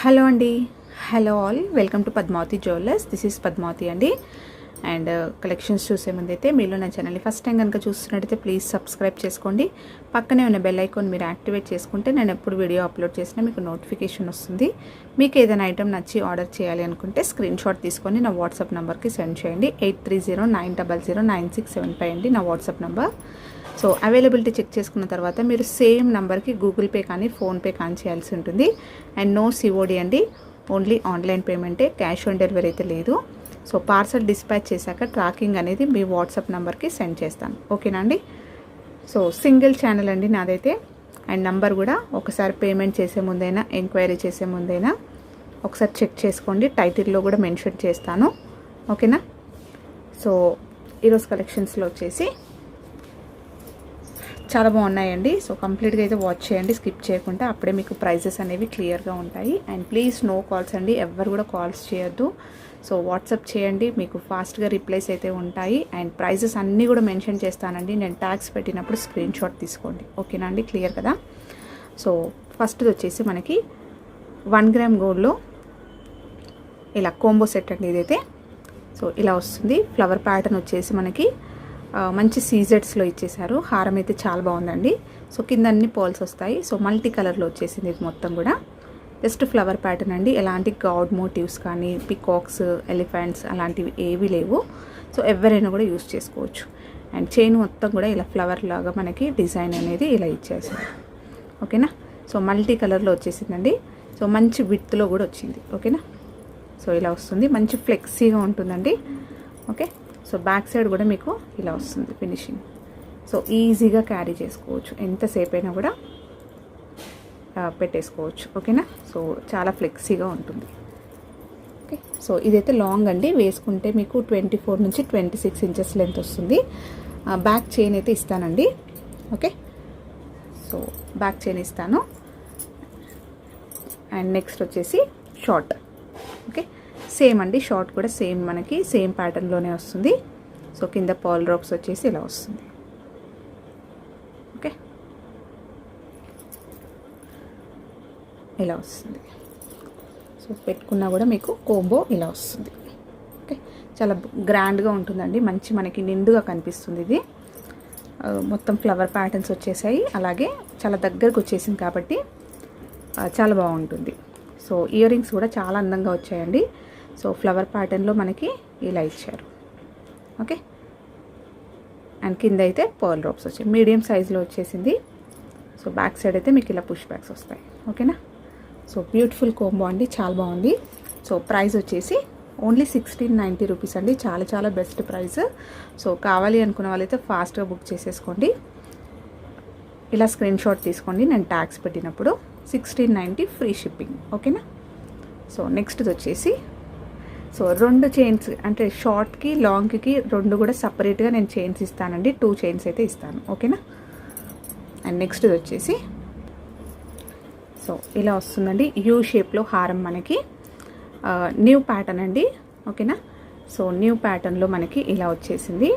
Hello అండి, hello all, welcome to Padmavathi jewellers. This is Padmavathi అండి. And collections చూసే ముందైతే మీరు నా ఛానల్ని ఫస్ట్ టైం కనుక చూస్తున్నట్టయితే ప్లీజ్ సబ్స్క్రైబ్ చేసుకోండి. పక్కనే ఉన్న బెల్ ఐకాన్ మీరు యాక్టివేట్ చేసుకుంటే నేను ఎప్పుడు వీడియో అప్లోడ్ చేసినా మీకు నోటిఫికేషన్ వస్తుంది. మీకు ఏదైనా ఐటమ్ నచ్చి ఆర్డర్ చేయాలి అనుకుంటే స్క్రీన్ షాట్ తీసుకొని నా వాట్సాప్ నెంబర్కి సెండ్ చేయండి. 8309009675 అండి నా WhatsApp number. So availability check చేసుకున్న తర్వాత మీరు సేమ్ నెంబర్కి గూగుల్ పే కానీ ఫోన్పే కానీ చేయాల్సి ఉంటుంది. అండ్ నో సిఓడి అండి, ఓన్లీ ఆన్లైన్ పేమెంటే, క్యాష్ ఆన్ డెలివరీ అయితే లేదు. సో పార్సల్ డిస్పాచ్ చేశాక ట్రాకింగ్ అనేది మీ వాట్సాప్ నెంబర్కి సెండ్ చేస్తాను, ఓకేనా అండి. సో సింగిల్ ఛానల్ అండి నాదైతే. అండ్ నంబర్ కూడా ఒకసారి పేమెంట్ చేసే ముందైనా ఎంక్వైరీ చేసే ముందైనా ఒకసారి చెక్ చేసుకోండి. టైటిల్లో కూడా మెన్షన్ చేస్తాను, ఓకేనా. సో ఈరోజు కలెక్షన్స్లో వచ్చేసి చాలా బాగున్నాయండి. సో కంప్లీట్గా అయితే వాచ్ చేయండి, స్కిప్ చేయకుండా. అప్పుడే మీకు ప్రైజెస్ అనేవి క్లియర్గా ఉంటాయి. అండ్ ప్లీజ్ నో కాల్స్ అండి, ఎవరు కూడా కాల్స్ చేయొద్దు. సో వాట్సాప్ చేయండి, మీకు ఫాస్ట్గా రిప్లైస్ అయితే ఉంటాయి. అండ్ ప్రైజెస్ అన్నీ కూడా మెన్షన్ చేస్తానండి. నేను ట్యాగ్స్ పెట్టినప్పుడు స్క్రీన్ షాట్ తీసుకోండి, ఓకేనా అండి. క్లియర్ కదా. సో ఫస్ట్ది వచ్చేసి మనకి 1 గ్రామ్ గోల్డ్లో ఇలా కోంబో సెట్ అండి ఇదైతే. సో ఇలా వస్తుంది. ఫ్లవర్ ప్యాటర్న్ వచ్చేసి మనకి మంచి సీజెడ్స్లో ఇచ్చేసారు. హారం అయితే చాలా బాగుందండి. సో కింద అన్ని పోల్స్ వస్తాయి. సో మల్టీ కలర్లో వచ్చేసింది ఇది మొత్తం కూడా. జస్ట్ ఫ్లవర్ ప్యాటర్న్ అండి, ఎలాంటి గాడ్ మోటివ్స్ కానీ పికాక్స్, ఎలిఫెంట్స్ అలాంటివి ఏవి లేవు. సో ఎవరైనా కూడా యూస్ చేసుకోవచ్చు. అండ్ చైన్ మొత్తం కూడా ఇలా ఫ్లవర్ లాగా మనకి డిజైన్ అనేది ఇలా ఇచ్చేసారు, ఓకేనా. సో మల్టీ కలర్లో వచ్చేసిందండి. సో మంచి విడ్త్లో కూడా వచ్చింది, ఓకేనా. సో ఇలా వస్తుంది, మంచి ఫ్లెక్సీగా ఉంటుందండి, ఓకే. సో బ్యాక్ సైడ్ కూడా మీకు ఇలా వస్తుంది ఫినిషింగ్. సో ఈజీగా క్యారీ చేసుకోవచ్చు, ఎంతసేపు అయినా కూడా పెట్టేసుకోవచ్చు, ఓకేనా. సో చాలా ఫ్లెక్సీగా ఉంటుంది, ఓకే. సో ఇదైతే లాంగ్ అండి, వేసుకుంటే మీకు 24 నుంచి 26 ఇంచెస్ లెంత్ వస్తుంది. బ్యాక్ చైన్ అయితే ఇస్తానండి, ఓకే. సో బ్యాక్ చైన్ ఇస్తాను. అండ్ నెక్స్ట్ వచ్చేసి షార్ట్, ఓకే. సేమ్ అండి, షార్ట్ కూడా సేమ్ మనకి సేమ్ ప్యాటర్న్లోనే వస్తుంది. సో కింద పర్ల్ డ్రాప్స్ వచ్చేసి ఇలా వస్తుంది, ఓకే. ఇలా వస్తుంది. సో పెట్టుకున్నా కూడా మీకు కోంబో ఇలా వస్తుంది, ఓకే. చాలా గ్రాండ్గా ఉంటుందండి, మంచి మనకి నిండుగా కనిపిస్తుంది ఇది. మొత్తం ఫ్లవర్ ప్యాటర్న్స్ వచ్చేసాయి, అలాగే చాలా దగ్గరకు వచ్చేసింది కాబట్టి చాలా బాగుంటుంది. సో ఇయర్ రింగ్స్ కూడా చాలా అందంగా వచ్చాయండి. సో ఫ్లవర్ ప్యాటర్న్లో మనకి ఇలా ఇచ్చారు, ఓకే. అండ్ కింద అయితే పర్ల్ డ్రాప్స్ వచ్చాయి, మీడియం సైజులో వచ్చేసింది. సో బ్యాక్ సైడ్ అయితే మీకు ఇలా పుష్ బ్యాక్స్ వస్తాయి, ఓకేనా. సో బ్యూటిఫుల్ కోంబో అండి, చాలా బాగుంది. సో ప్రైస్ వచ్చేసి ఓన్లీ 1690 రూపీస్ అండి, చాలా చాలా బెస్ట్ ప్రైస్. సో కావాలి అనుకున్న వాళ్ళైతే ఫాస్ట్గా బుక్ చేసేసుకోండి. ఇలా స్క్రీన్ షాట్ తీసుకోండి, నేను ట్యాగ్స్ పెట్టినప్పుడు. 1690 ఫ్రీ షిప్పింగ్, ఓకేనా. సో నెక్స్ట్ది వచ్చేసి సో 2 చైన్స్ అంటే షార్ట్కి లాంగ్కి 2 కూడా సపరేట్గా నేను చైన్స్ ఇస్తానండి. 2 చైన్స్ అయితే ఇస్తాను, ఓకేనా. అండ్ నెక్స్ట్ది వచ్చేసి సో ఇలా వస్తుందండి, యూ షేప్లో హారం మనకి. న్యూ ప్యాటర్న్ అండి, ఓకేనా. సో న్యూ ప్యాటర్న్లో మనకి ఇలా వచ్చేసింది.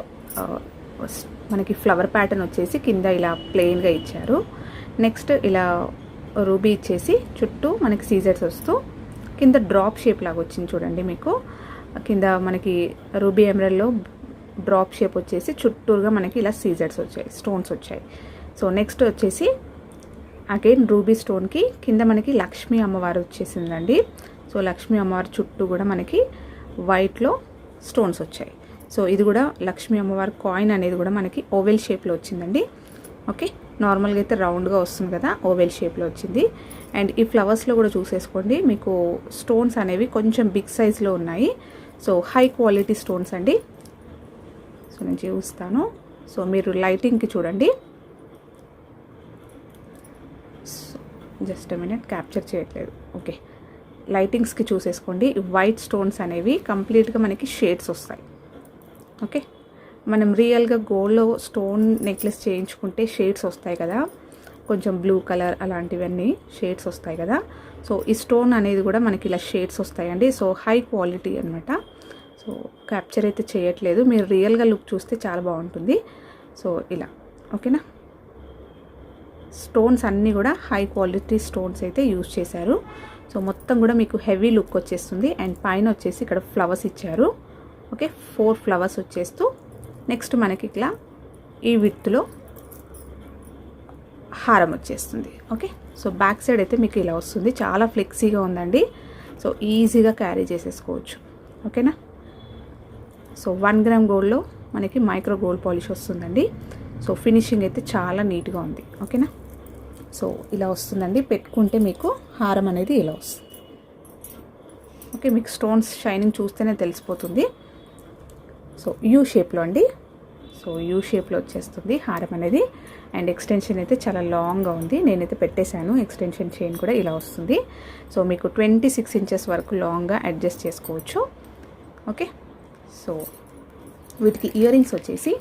మనకి ఫ్లవర్ ప్యాటర్న్ వచ్చేసి కింద ఇలా ప్లెయిన్గా ఇచ్చారు. నెక్స్ట్ ఇలా రూబీ ఇచ్చేసి చుట్టూ మనకి సీజర్స్ వస్తూ కింద డ్రాప్ షేప్ లాగా వచ్చింది చూడండి. మీకు కింద మనకి రూబీ ఎమరల్డ్లో డ్రాప్ షేప్ వచ్చేసి చుట్టూరుగా మనకి ఇలా సీజర్స్ వచ్చాయి, స్టోన్స్ వచ్చాయి. సో నెక్స్ట్ వచ్చేసి అగైన్ రూబీ స్టోన్కి కింద మనకి లక్ష్మీ అమ్మవారు వచ్చేసిందండి. సో లక్ష్మీ అమ్మవారి చుట్టూ కూడా మనకి వైట్లో స్టోన్స్ వచ్చాయి. సో ఇది కూడా లక్ష్మీ అమ్మవారి కాయిన్ అనేది కూడా మనకి ఓవెల్ షేప్లో వచ్చిందండి, ఓకే. నార్మల్గా అయితే రౌండ్గా వస్తుంది కదా, ఓవెల్ షేప్లో వచ్చింది. అండ్ ఈ ఫ్లవర్స్లో కూడా చూసేసుకోండి, మీకు స్టోన్స్ అనేవి కొంచెం బిగ్ సైజ్లో ఉన్నాయి. సో హై క్వాలిటీ స్టోన్స్ అండి. సో నేను చూస్తాను. సో మీరు లైటింగ్కి చూడండి. జస్ట్ మినిట్, క్యాప్చర్ చేయట్లేదు, ఓకే. లైటింగ్స్కి చూసేసుకోండి. వైట్ స్టోన్స్ అనేవి కంప్లీట్గా మనకి షేడ్స్ వస్తాయి, ఓకే. మనం రియల్గా గోల్డ్లో స్టోన్ నెక్లెస్ చేయించుకుంటే షేడ్స్ వస్తాయి కదా, కొంచెం బ్లూ కలర్ అలాంటివన్నీ షేడ్స్ వస్తాయి కదా. సో ఈ స్టోన్ అనేది కూడా మనకి ఇలా షేడ్స్ వస్తాయండి. సో హై క్వాలిటీ అనమాట. సో క్యాప్చర్ అయితే చేయట్లేదు, మీరు రియల్గా లుక్ చూస్తే చాలా బాగుంటుంది. సో ఇలా, ఓకేనా. స్టోన్స్ అన్నీ కూడా హై క్వాలిటీ స్టోన్స్ అయితే యూజ్ చేశారు. సో మొత్తం కూడా మీకు హెవీ లుక్ వచ్చేస్తుంది. అండ్ పైన వచ్చేసి ఇక్కడ ఫ్లవర్స్ ఇచ్చారు. ఓకే, 4 ఫ్లవర్స్ వచ్చేస్తూ నెక్స్ట్ మనకి ఇట్లా ఈ విత్తులో హారం వచ్చేస్తుంది. ఓకే, సో బ్యాక్ సైడ్ అయితే మీకు ఇలా వస్తుంది. చాలా ఫ్లెక్సీగా ఉందండి. సో ఈజీగా క్యారీ చేసేసుకోవచ్చు. ఓకేనా. సో 1 గ్రామ్ గోల్డ్లో మనకి మైక్రో గోల్డ్ పాలిష్ వస్తుందండి. సో ఫినిషింగ్ అయితే చాలా నీట్గా ఉంది. ఓకేనా. సో ఇలా వస్తుందండి. పెట్టుకుంటే మీకు హారం అనేది ఇలా వస్తుంది. ఓకే, మీకు స్టోన్స్ షైనింగ్ చూస్తేనే తెలిసిపోతుంది. సో యూ షేప్లో అండి. సో యూ షేప్లో వచ్చేస్తుంది హారం అనేది. అండ్ ఎక్స్టెన్షన్ అయితే చాలా లాంగ్గా ఉంది. నేనైతే పెట్టేశాను. ఎక్స్టెన్షన్ చైన్ కూడా ఇలా వస్తుంది. సో మీకు 26 ఇంచెస్ వరకు లాంగ్గా అడ్జస్ట్ చేసుకోవచ్చు. ఓకే, సో వీటికి ఇయర్ రింగ్స్ వచ్చేసి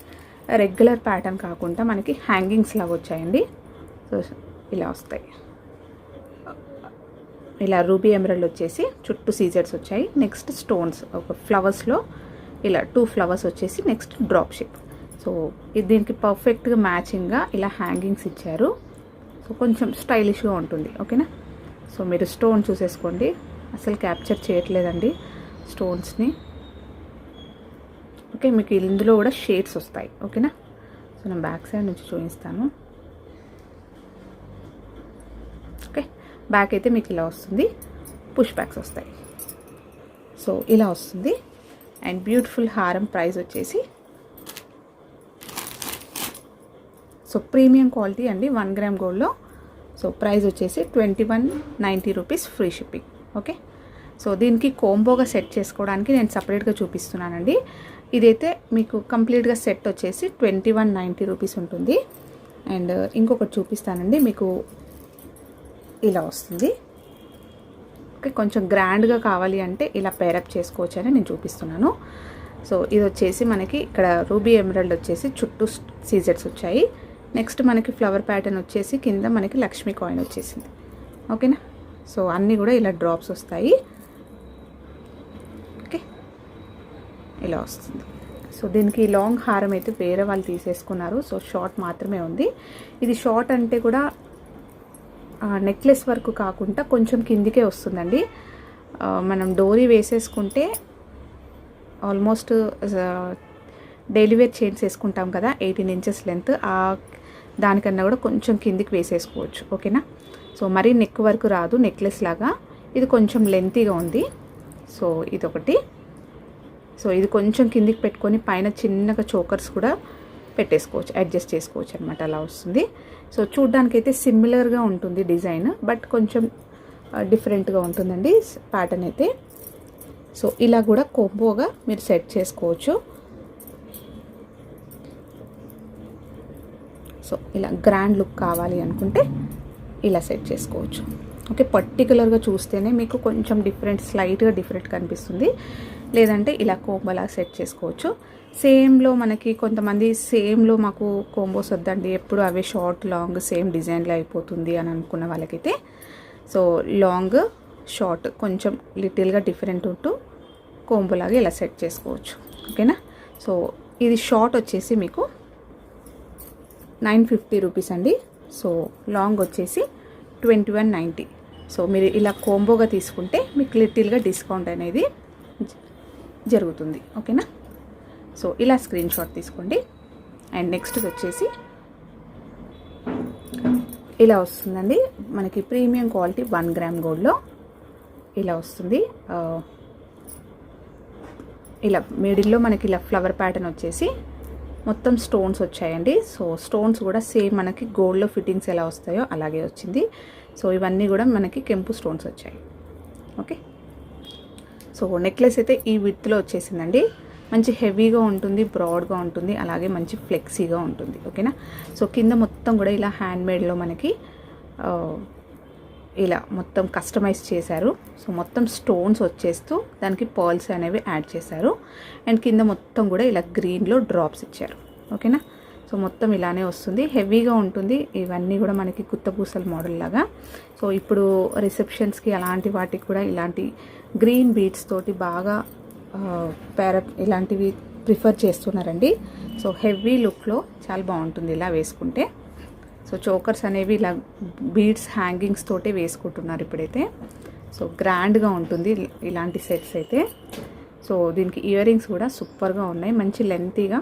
రెగ్యులర్ ప్యాటర్న్ కాకుండా మనకి హ్యాంగింగ్స్ లాగా వచ్చాయండి. సో ఇలా వస్తాయి. ఇలా రూబీ ఎమరల్డ్ వచ్చేసి చుట్టూ సీజర్స్ వచ్చాయి. నెక్స్ట్ స్టోన్స్ ఒక ఫ్లవర్స్లో ఇలా 2 ఫ్లవర్స్ వచ్చేసి నెక్స్ట్ డ్రాప్ షేప్. సో ఇది దీనికి పర్ఫెక్ట్గా మ్యాచింగ్గా ఇలా హ్యాంగింగ్స్ ఇచ్చారు. సో కొంచెం స్టైలిష్గా ఉంటుంది. ఓకేనా. సో మీరు స్టోన్ చూసేసుకోండి, అసలు క్యాప్చర్ చేయట్లేదండి స్టోన్స్ని. ఓకే, మీకు ఇందులో కూడా షేడ్స్ వస్తాయి. ఓకేనా. సో నేను బ్యాక్ సైడ్ నుంచి చూపిస్తాను. ఓకే, బ్యాక్ అయితే మీకు ఇలా వస్తుంది. పుష్ బ్యాక్స్ వస్తాయి. సో ఇలా వస్తుంది. అండ్ బ్యూటిఫుల్ హారం ప్రైస్ వచ్చేసి సో ప్రీమియం క్వాలిటీ అండి 1 గ్రామ్ గోల్డ్లో. సో ప్రైస్ వచ్చేసి 2190 rupees free shipping. Okay, so దీనికి కోంబోగా సెట్ చేసుకోవడానికి నేను సపరేట్గా చూపిస్తున్నానండి. ఇదైతే మీకు కంప్లీట్గా సెట్ వచ్చేసి 2190 రూపీస్ ఉంటుంది. అండ్ ఇంకొకటి చూపిస్తానండి. మీకు ఇలా వస్తుంది. ఓకే, కొంచెం గ్రాండ్గా కావాలి అంటే ఇలా పేరప్ చేసుకోవచ్చు అని నేను చూపిస్తున్నాను. సో ఇది వచ్చేసి మనకి ఇక్కడ రూబీ ఎమరల్డ్ వచ్చేసి చుట్టూ సీజర్స్ వచ్చాయి. నెక్స్ట్ మనకి ఫ్లవర్ ప్యాటర్న్ వచ్చేసి కింద మనకి లక్ష్మీ కాయిన్ వచ్చేసింది. ఓకేనా. సో అన్నీ కూడా ఇలా డ్రాప్స్ వస్తాయి. ఓకే, ఇలా వస్తుంది. సో దీనికి లాంగ్ హారం అయితే వేరే వాళ్ళు తీసేసుకున్నారు. సో షార్ట్ మాత్రమే ఉంది. ఇది షార్ట్ అంటే కూడా నెక్లెస్ వరకు కాకుండా కొంచెం కిందికే వస్తుందండి. మనం డోరీ వేసేసుకుంటే ఆల్మోస్ట్ డైలీ వేర్ చైన్స్ వేసుకుంటాం కదా 18 ఇంచెస్ లెంత్, దానికన్నా కూడా కొంచెం కిందికి వేసేసుకోవచ్చు. ఓకేనా. సో మరీ నెక్ వరకు రాదు నెక్లెస్ లాగా. ఇది కొంచెం లెంతీగా ఉంది. సో ఇదొకటి. సో ఇది కొంచెం కిందికి పెట్టుకొని పైన చిన్నగా చోకర్స్ కూడా పెట్టేసుకోవచ్చు, అడ్జస్ట్ చేసుకోవచ్చు అనమాట. అలా వస్తుంది. సో చూడ్డానికైతే సిమిలర్గా ఉంటుంది డిజైన్, బట్ కొంచెం డిఫరెంట్గా ఉంటుందండి ప్యాటర్న్ అయితే. సో ఇలా కూడా కోంబోగా మీరు సెట్ చేసుకోవచ్చు. సో ఇలా గ్రాండ్ లుక్ కావాలి అనుకుంటే ఇలా సెట్ చేసుకోవచ్చు. ఓకే, పర్టికులర్గా చూస్తేనే మీకు కొంచెం స్లైట్గా డిఫరెంట్ కనిపిస్తుంది. లేదంటే ఇలా కోంబోలా సెట్ చేసుకోవచ్చు. సేమ్లో మనకి కొంతమంది సేమ్లో మాకు కోంబోస్ వద్దండి, ఎప్పుడు అవే షార్ట్ లాంగ్ సేమ్ డిజైన్లో అయిపోతుంది అని అనుకున్న వాళ్ళకైతే సో లాంగ్ షార్ట్ కొంచెం లిటిల్గా డిఫరెంట్ ఉంటూ కోంబోలాగా ఇలా సెట్ చేసుకోవచ్చు. ఓకేనా. సో ఇది షార్ట్ వచ్చేసి మీకు 950 రూపీస్ అండి. సో లాంగ్ వచ్చేసి 2190. సో మీరు ఇలా కోంబోగా తీసుకుంటే మీకు లిటిల్గా డిస్కౌంట్ అనేది జరుగుతుంది. ఓకేనా. సో ఇలా స్క్రీన్ షాట్ తీసుకోండి. అండ్ నెక్స్ట్ వచ్చేసి ఇలా వస్తుందండి మనకి ప్రీమియం క్వాలిటీ 1 గ్రామ్ గోల్డ్లో ఇలా వస్తుంది. ఇలా మిడిల్లో మనకి ఇలా ఫ్లవర్ ప్యాటర్న్ వచ్చేసి మొత్తం స్టోన్స్ వచ్చాయండి. సో స్టోన్స్ కూడా సేమ్ మనకి గోల్డ్లో ఫిట్టింగ్స్ ఎలా వస్తాయో అలాగే వచ్చింది. సో ఇవన్నీ కూడా మనకి కెంపు స్టోన్స్ వచ్చాయి. ఓకే, సో నెక్లెస్ అయితే ఈ విత్లో వచ్చేసిందండి. మంచి హెవీగా ఉంటుంది, బ్రాడ్గా ఉంటుంది, అలాగే మంచి ఫ్లెక్సీగా ఉంటుంది. ఓకేనా. సో కింద మొత్తం కూడా ఇలా హ్యాండ్మేడ్లో మనకి ఇలా మొత్తం కస్టమైజ్ చేశారు. సో మొత్తం స్టోన్స్ వచ్చేస్తూ దానికి పర్ల్స్ అనేవి యాడ్ చేశారు. అండ్ కింద మొత్తం కూడా ఇలా గ్రీన్లో డ్రాప్స్ ఇచ్చారు. ఓకేనా. సో మొత్తం ఇలానే వస్తుంది, హెవీగా ఉంటుంది. ఇవన్నీ కూడా మనకి కుత్తపూసల మోడల్ లాగా. సో ఇప్పుడు రిసెప్షన్స్కి అలాంటి వాటికి కూడా ఇలాంటి గ్రీన్ బీడ్స్ తోటి బాగా ఇలాంటివి ప్రిఫర్ చేస్తున్నారండి. సో హెవీ లుక్లో చాలా బాగుంటుంది ఇలా వేసుకుంటే. సో చోకర్స్ అనేవి ఇలా బీడ్స్ హ్యాంగింగ్స్ తోటే వేసుకుంటున్నారు ఇప్పుడైతే. సో గ్రాండ్గా ఉంటుంది ఇలాంటి సెట్స్ అయితే. సో దీనికి ఇయర్ రింగ్స్ కూడా సూపర్గా ఉన్నాయి, మంచి లెంతీగా.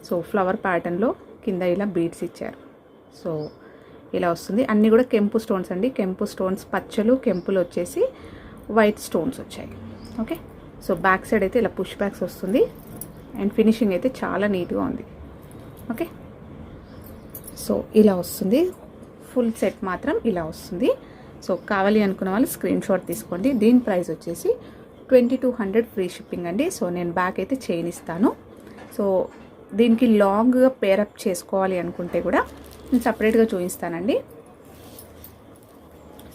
సో ఫ్లవర్ ప్యాటర్న్లో కింద ఇలా బీడ్స్ ఇచ్చారు. సో ఇలా వస్తుంది. అన్నీ కూడా కెంపు స్టోన్స్ అండి. కెంపు స్టోన్స్, పచ్చలు కెంపులు వచ్చేసి వైట్ స్టోన్స్ వచ్చాయి. ఓకే, సో బ్యాక్ సైడ్ అయితే ఇలా పుష్ బ్యాక్స్ వస్తుంది. అండ్ ఫినిషింగ్ అయితే చాలా నీట్గా ఉంది. ఓకే, సో ఇలా వస్తుంది. ఫుల్ సెట్ మాత్రం ఇలా వస్తుంది. సో కావాలి అనుకున్న వాళ్ళు స్క్రీన్ షాట్ తీసుకోండి. దీని ప్రైస్ వచ్చేసి 2200 ఫ్రీ షిప్పింగ్ అండి. సో నేను బ్యాక్ అయితే చైన్ ఇస్తాను. సో దీనికి లాంగ్గా పేరప్ చేసుకోవాలి అనుకుంటే కూడా నేను సపరేట్గా చూపిస్తానండి.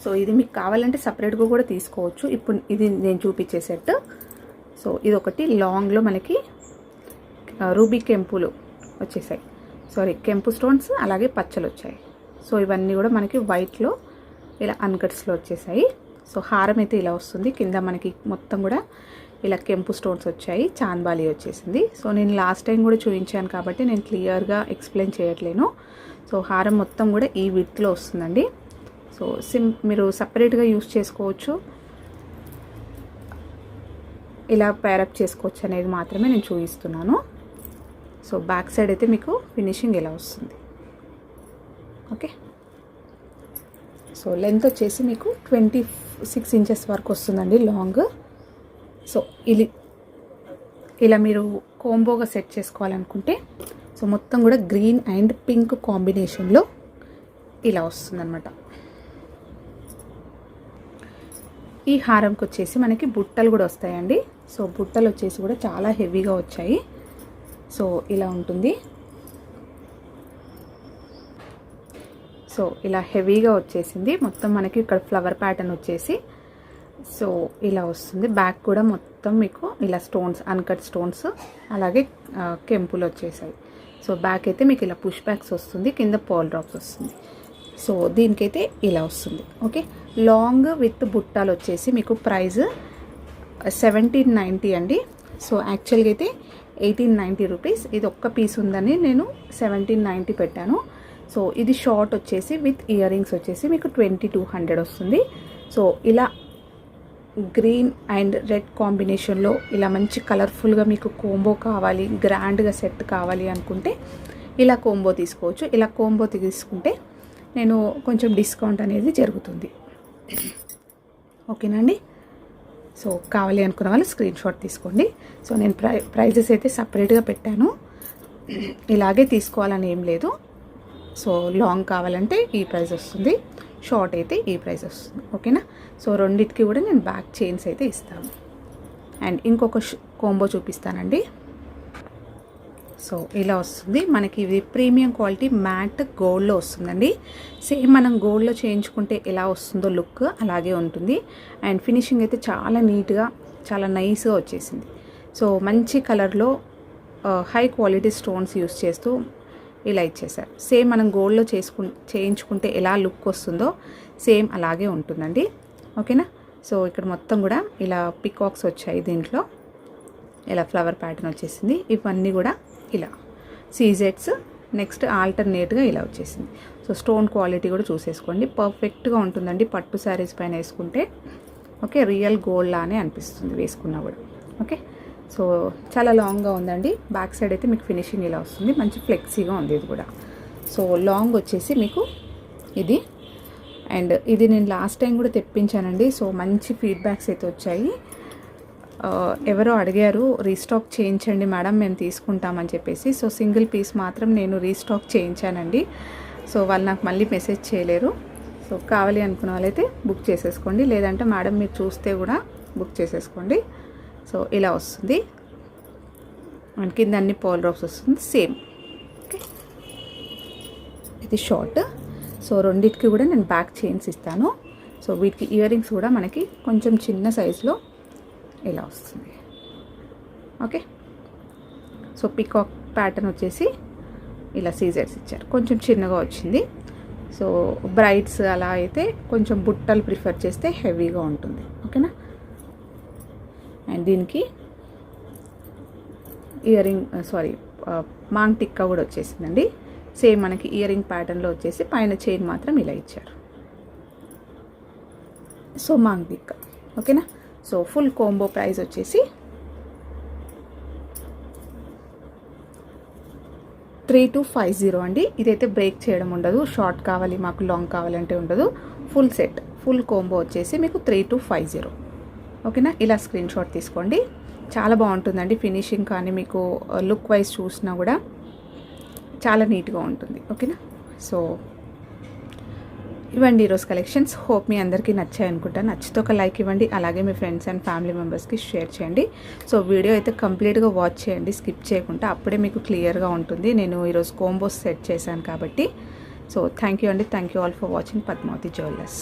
సో ఇది మీకు కావాలంటే సపరేట్గా కూడా తీసుకోవచ్చు. ఇప్పుడు ఇది నేను చూపించే సెట్. సో ఇది ఒకటి లాంగ్లో మనకి రూబీ కెంపులు వచ్చేసాయి, సారీ కెంపు స్టోన్స్, అలాగే పచ్చలు వచ్చాయి. సో ఇవన్నీ కూడా మనకి వైట్లో ఇలా అన్కట్స్లో వచ్చేసాయి. సో హారం అయితే ఇలా వస్తుంది. కింద మనకి మొత్తం కూడా ఇలా కెంపు స్టోన్స్ వచ్చాయి, చాన్బాలి వచ్చేసింది. సో నేను లాస్ట్ టైం కూడా చూపించాను కాబట్టి నేను క్లియర్గా ఎక్స్ప్లెయిన్ చేయట్లేను. సో హారం మొత్తం కూడా ఈ విడ్త్లో వస్తుందండి. సో మీరు సపరేట్గా యూస్ చేసుకోవచ్చు, ఇలా పేరప్ చేసుకోవచ్చు అనేది మాత్రమే నేను చూపిస్తున్నాను. సో బ్యాక్ సైడ్ అయితే మీకు ఫినిషింగ్ ఇలా వస్తుంది. ఓకే, సో లెంత్ వచ్చేసి మీకు 26 ఇంచెస్ వరకు వస్తుందండి లాంగ్. సో ఇలా మీరు కోంబోగా సెట్ చేసుకోవాలనుకుంటే సో మొత్తం కూడా గ్రీన్ అండ్ పింక్ కాంబినేషన్లో ఇలా వస్తుందన్నమాట. ఈ హారంకి వచ్చేసి మనకి బుట్టలు కూడా వస్తాయండి. సో బుట్టలు వచ్చేసి కూడా చాలా హెవీగా వచ్చాయి. సో ఇలా ఉంటుంది. సో ఇలా హెవీగా వచ్చేసింది మొత్తం మనకి. ఇక్కడ ఫ్లవర్ ప్యాటర్న్ వచ్చేసి సో ఇలా వస్తుంది. బ్యాక్ కూడా మొత్తం మీకు ఇలా స్టోన్స్, అన్కట్ స్టోన్స్, అలాగే కెంపులు వచ్చేసాయి. సో బ్యాక్ అయితే మీకు ఇలా పుష్ బ్యాక్స్ వస్తుంది, కింద పర్ల్ డ్రాప్స్ వస్తుంది. సో దీనికైతే ఇలా వస్తుంది. ఓకే, లాంగ్ విత్ బుట్టాలు వచ్చేసి మీకు ప్రైస్ 1790 అండి. సో యాక్చువల్గా అయితే 1890 రూపీస్. ఇది ఒక్క పీస్ ఉందని నేను 1790 పెట్టాను. సో ఇది షార్ట్ వచ్చేసి విత్ ఇయర్ రింగ్స్ వచ్చేసి మీకు 2200 వస్తుంది. సో ఇలా గ్రీన్ అండ్ రెడ్ కాంబినేషన్లో ఇలా మంచి కలర్ఫుల్గా మీకు కోంబో కావాలి, గ్రాండ్గా సెట్ కావాలి అనుకుంటే ఇలా కోంబో తీసుకోవచ్చు. ఇలా కోంబో తీసుకుంటే నేను కొంచెం డిస్కౌంట్ అనేది జరుగుతుంది. ఓకేనండి. సో కావాలి అనుకున్న వాళ్ళు స్క్రీన్ షాట్ తీసుకోండి. సో నేను ప్రైజెస్ అయితే సపరేట్గా పెట్టాను, ఇలాగే తీసుకోవాలని ఏం లేదు. సో లాంగ్ కావాలంటే ఈ ప్రైస్ వస్తుంది, షార్ట్ అయితే ఈ ప్రైస్ వస్తుంది. ఓకేనా. సో రెండింటికి కూడా నేను బ్యాక్ చైన్స్ అయితే ఇస్తాను. అండ్ ఇంకొక కోంబో చూపిస్తానండి. సో ఇలా వస్తుంది మనకి. ఇది ప్రీమియం క్వాలిటీ మ్యాట్ గోల్డ్లో వస్తుందండి. సేమ్ మనం గోల్డ్లో చేయించుకుంటే ఎలా వస్తుందో లుక్ అలాగే ఉంటుంది. అండ్ ఫినిషింగ్ అయితే చాలా నీట్గా, చాలా నైస్గా వచ్చేసింది. సో మంచి కలర్లో హై క్వాలిటీ స్టోన్స్ యూస్ చేస్తూ ఇలా ఇచ్చేసారు. సేమ్ మనం గోల్డ్లో చేయించుకుంటే ఎలా లుక్ వస్తుందో సేమ్ అలాగే ఉంటుందండి. ఓకేనా. సో ఇక్కడ మొత్తం కూడా ఇలా పికాక్స్ వచ్చాయి, దీంట్లో ఇలా ఫ్లవర్ ప్యాటర్న్ వచ్చేసింది. ఇవన్నీ కూడా ఇలా సీజెట్స్, నెక్స్ట్ ఆల్టర్నేట్గా ఇలా వచ్చేసింది. సో స్టోన్ క్వాలిటీ కూడా చూసేసుకోండి, పర్ఫెక్ట్గా ఉంటుందండి పట్టు శారీస్ పైన వేసుకుంటే. ఓకే, రియల్ గోల్డ్ లానే అనిపిస్తుంది వేసుకున్నా కూడా. ఓకే, సో చాలా లాంగ్గా ఉందండి. బ్యాక్ సైడ్ అయితే మీకు ఫినిషింగ్ ఇలా వస్తుంది, మంచి ఫ్లెక్సీగా ఉంది ఇది కూడా. సో లాంగ్ వచ్చేసి మీకు ఇది. అండ్ ఇది నేను లాస్ట్ టైం కూడా తెప్పించానండి. సో మంచి ఫీడ్బ్యాక్స్ అయితే వచ్చాయి. ఎవరో అడిగారు రీస్టాక్ చేయించండి మేడం, మేము తీసుకుంటామని చెప్పేసి. సో సింగిల్ పీస్ మాత్రం నేను రీస్టాక్ చేయించానండి. సో వాళ్ళు నాకు మళ్ళీ మెసేజ్ చేయలేరు. సో కావాలి అనుకున్న వాళ్ళైతే బుక్ చేసేసుకోండి, లేదంటే మేడం మీరు చూస్తే కూడా బుక్ చేసేసుకోండి. సో ఇలా వస్తుంది, అండ్ కింద అన్ని పర్ల్ డ్రాప్స్ వస్తుంది సేమ్. ఓకే, ఇది షార్ట్. సో రెండింటికి కూడా నేను బ్యాక్ చైన్స్ ఇస్తాను. సో వీటికి ఇయర్ రింగ్స్ కూడా మనకి కొంచెం చిన్న సైజులో ఇలా వస్తుంది. ఓకే, సో పికాక్ ప్యాటర్న్ వచ్చేసి ఇలా సీజర్స్ ఇచ్చారు, కొంచెం చిన్నగా వచ్చింది. సో బ్రైడ్స్ అలా అయితే కొంచెం బుట్టలు ప్రిఫర్ చేస్తే హెవీగా ఉంటుంది. ఓకేనా. అండ్ దీనికి earring, sorry maang tikka కూడా వచ్చేసిందండి. సేమ్ మనకి ఇయర్ రింగ్ ప్యాటర్న్లో వచ్చేసి పైన చైన్ మాత్రం ఇలా ఇచ్చారు. సో మాంగ్విక్. ఓకేనా. సో ఫుల్ కాంబో ప్రైస్ వచ్చేసి 3250 అండి. ఇదైతే బ్రేక్ చేయడం ఉండదు, షార్ట్ కావాలి మాకు లాంగ్ కావాలంటే ఉండదు. ఫుల్ సెట్ ఫుల్ కాంబో వచ్చేసి మీకు 3250. ఓకేనా. ఇలా స్క్రీన్ షాట్ తీసుకోండి. చాలా బాగుంటుందండి ఫినిషింగ్ కానీ మీకు లుక్ వైజ్ చూసినా కూడా చాలా నీట్గా ఉంటుంది. ఓకేనా. సో ఇవ్వండి ఈరోజు కలెక్షన్స్. హోప్ మీ అందరికీ నచ్చాయి అనుకుంటా. నచ్చితే ఒక లైక్ ఇవ్వండి, అలాగే మీ ఫ్రెండ్స్ అండ్ ఫ్యామిలీ మెంబర్స్కి షేర్ చేయండి. సో వీడియో అయితే కంప్లీట్గా వాచ్ చేయండి, స్కిప్ చేయకుండా, అప్పుడే మీకు క్లియర్గా ఉంటుంది. నేను ఈరోజు కాంబోస్ సెట్ చేశాను కాబట్టి. సో థ్యాంక్ యూ అండి. Thank you all for watching Padmavathi jewellers.